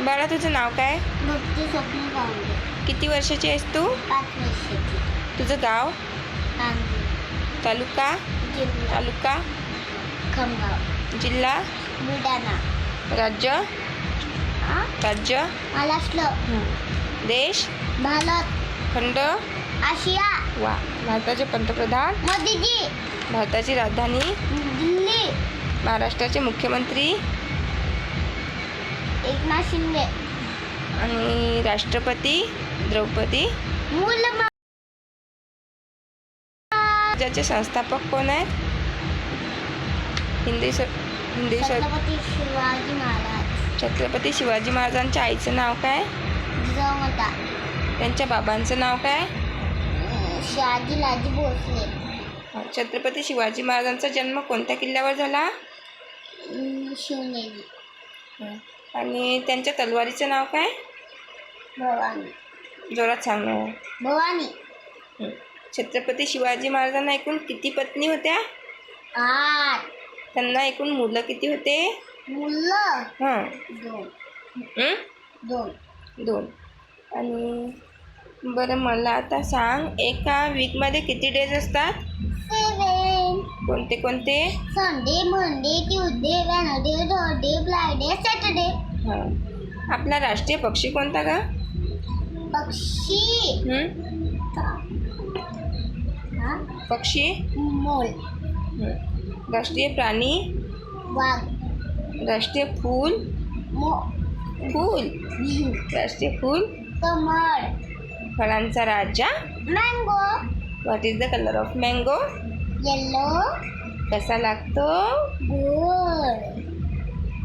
बाळा तुझं नाव काय? भक्ती स्वप्न गावंडे. किती वर्षाची आहेस तू? 5 वर्षाची. तुझं गाव? नांदेड. तालुका? जिल्हा तालुका? खमगाव. जिल्हा? बुलढाणा. राज्य? राज्य? महाराष्ट्र. देश? भारत. खंड? आशिया. वा. भारताचे पंतप्रधान? मोदीजी. भारताची राजधानी? दिल्ली. महाराष्ट्राचे मुख्यमंत्री? एकनाथ शिंदे. आणि राष्ट्रपती? द्रौपदी? मुर्मू. राज्याचे संस्थापक कोण आहेत? हिंदी छत्रपती शिवाजी महाराज. छत्रपती शिवाजी महाराजांच्या आईचं नाव काय? जिजामाता. त्यांच्या बाबांचं नाव काय? शहाजीलाजी भोसले. छत्रपती शिवाजी महाराजांचा जन्म कोणत्या किल्ल्यावर झाला? शिवनेरी. आणि त्यांच्या तलवारीचं नाव काय? भवानी. जोरात सांग ना. भवानी. छत्रपती शिवाजी महाराजांना एकूण किती पत्नी होत्या? 8. त्यांना एकूण मुलं किती होते? मुलं. हां. 2. 2. आणि बरं मला आता सांग, एका वीकमध्ये किती डेज असतात? 7. कोणते कोणते? Sunday, Monday, Tuesday, Wednesday, Thursday, Friday, Saturday. हां. आपला राष्ट्रीय पक्षी कोणता का? पक्षी. पक्षी? मोर. राष्ट्रीय प्राणी? वाघ. राष्ट्रीय फूल? फूल. राष्ट्रीय फूल? कमळ. फळांचा राजा? Mango. What is the colour of mango? Yellow. कसा लागतो? गोड.